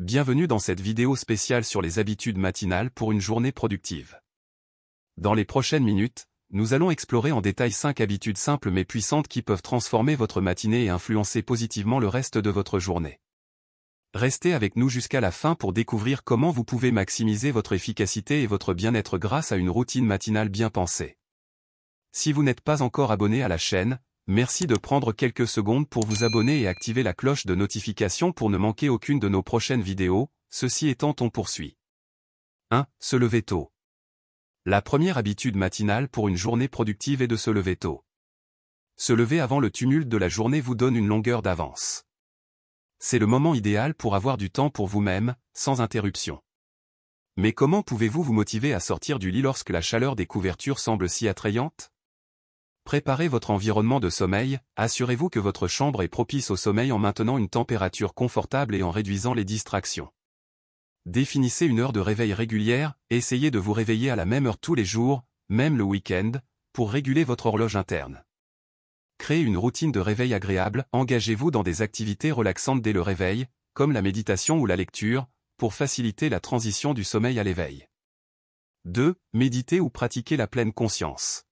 Bienvenue dans cette vidéo spéciale sur les habitudes matinales pour une journée productive. Dans les prochaines minutes, nous allons explorer en détail 5 habitudes simples mais puissantes qui peuvent transformer votre matinée et influencer positivement le reste de votre journée. Restez avec nous jusqu'à la fin pour découvrir comment vous pouvez maximiser votre efficacité et votre bien-être grâce à une routine matinale bien pensée. Si vous n'êtes pas encore abonné à la chaîne, merci de prendre quelques secondes pour vous abonner et activer la cloche de notification pour ne manquer aucune de nos prochaines vidéos. Ceci étant, on poursuit. 1. Se lever tôt. La première habitude matinale pour une journée productive est de se lever tôt. Se lever avant le tumulte de la journée vous donne une longueur d'avance. C'est le moment idéal pour avoir du temps pour vous-même, sans interruption. Mais comment pouvez-vous vous motiver à sortir du lit lorsque la chaleur des couvertures semble si attrayante? Préparez votre environnement de sommeil, assurez-vous que votre chambre est propice au sommeil en maintenant une température confortable et en réduisant les distractions. Définissez une heure de réveil régulière, et essayez de vous réveiller à la même heure tous les jours, même le week-end, pour réguler votre horloge interne. Créez une routine de réveil agréable, engagez-vous dans des activités relaxantes dès le réveil, comme la méditation ou la lecture, pour faciliter la transition du sommeil à l'éveil. 2. Méditez ou pratiquez la pleine conscience.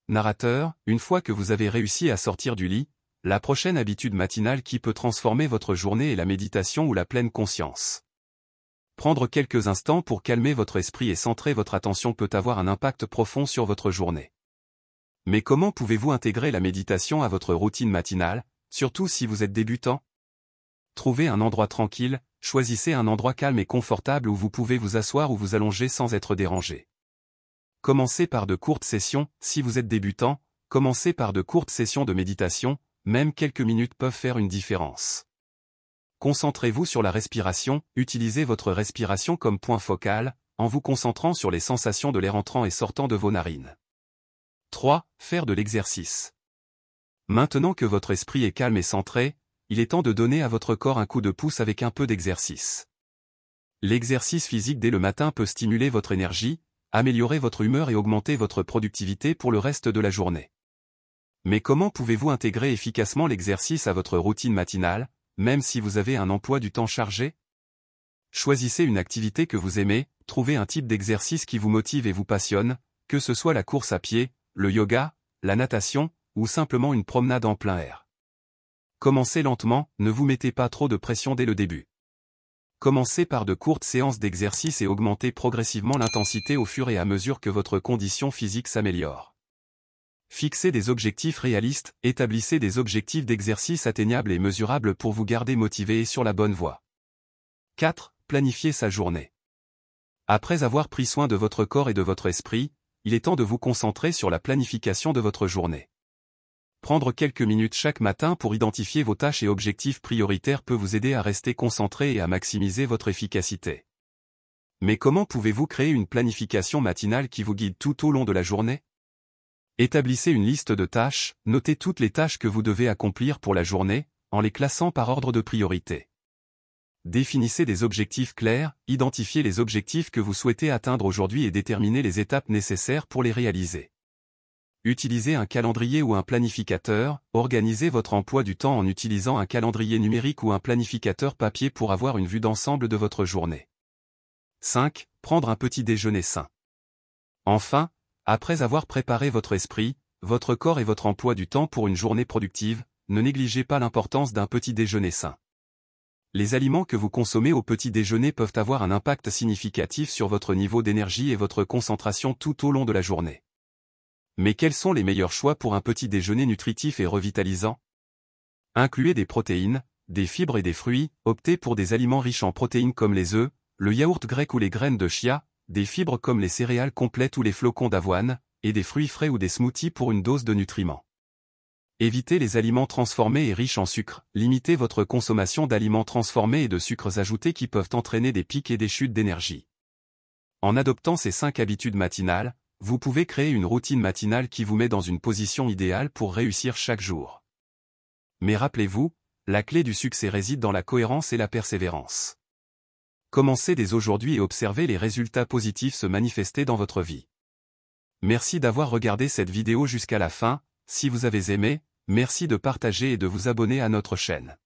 Narrateur, une fois que vous avez réussi à sortir du lit, la prochaine habitude matinale qui peut transformer votre journée est la méditation ou la pleine conscience. Prendre quelques instants pour calmer votre esprit et centrer votre attention peut avoir un impact profond sur votre journée. Mais comment pouvez-vous intégrer la méditation à votre routine matinale, surtout si vous êtes débutant? Trouvez un endroit tranquille, choisissez un endroit calme et confortable où vous pouvez vous asseoir ou vous allonger sans être dérangé. Commencez par de courtes sessions, si vous êtes débutant, commencez par de courtes sessions de méditation, même quelques minutes peuvent faire une différence. Concentrez-vous sur la respiration, utilisez votre respiration comme point focal, en vous concentrant sur les sensations de l'air entrant et sortant de vos narines. 3. Faire de l'exercice. Maintenant que votre esprit est calme et centré, il est temps de donner à votre corps un coup de pouce avec un peu d'exercice. L'exercice physique dès le matin peut stimuler votre énergie, améliorer votre humeur et augmenter votre productivité pour le reste de la journée. Mais comment pouvez-vous intégrer efficacement l'exercice à votre routine matinale, même si vous avez un emploi du temps chargé? Choisissez une activité que vous aimez, trouvez un type d'exercice qui vous motive et vous passionne, que ce soit la course à pied, le yoga, la natation, ou simplement une promenade en plein air. Commencez lentement, ne vous mettez pas trop de pression dès le début. Commencez par de courtes séances d'exercice et augmentez progressivement l'intensité au fur et à mesure que votre condition physique s'améliore. Fixez des objectifs réalistes, établissez des objectifs d'exercice atteignables et mesurables pour vous garder motivé et sur la bonne voie. 4. Planifiez sa journée. Après avoir pris soin de votre corps et de votre esprit, il est temps de vous concentrer sur la planification de votre journée. Prendre quelques minutes chaque matin pour identifier vos tâches et objectifs prioritaires peut vous aider à rester concentré et à maximiser votre efficacité. Mais comment pouvez-vous créer une planification matinale qui vous guide tout au long de la journée? Établissez une liste de tâches, notez toutes les tâches que vous devez accomplir pour la journée, en les classant par ordre de priorité. Définissez des objectifs clairs, identifiez les objectifs que vous souhaitez atteindre aujourd'hui et déterminez les étapes nécessaires pour les réaliser. Utilisez un calendrier ou un planificateur, organisez votre emploi du temps en utilisant un calendrier numérique ou un planificateur papier pour avoir une vue d'ensemble de votre journée. 5. Prendre un petit déjeuner sain. Enfin, après avoir préparé votre esprit, votre corps et votre emploi du temps pour une journée productive, ne négligez pas l'importance d'un petit déjeuner sain. Les aliments que vous consommez au petit déjeuner peuvent avoir un impact significatif sur votre niveau d'énergie et votre concentration tout au long de la journée. Mais quels sont les meilleurs choix pour un petit déjeuner nutritif et revitalisant? Incluez des protéines, des fibres et des fruits, optez pour des aliments riches en protéines comme les œufs, le yaourt grec ou les graines de chia, des fibres comme les céréales complètes ou les flocons d'avoine, et des fruits frais ou des smoothies pour une dose de nutriments. Évitez les aliments transformés et riches en sucre, limitez votre consommation d'aliments transformés et de sucres ajoutés qui peuvent entraîner des pics et des chutes d'énergie. En adoptant ces 5 habitudes matinales, vous pouvez créer une routine matinale qui vous met dans une position idéale pour réussir chaque jour. Mais rappelez-vous, la clé du succès réside dans la cohérence et la persévérance. Commencez dès aujourd'hui et observez les résultats positifs se manifester dans votre vie. Merci d'avoir regardé cette vidéo jusqu'à la fin. Si vous avez aimé, merci de partager et de vous abonner à notre chaîne.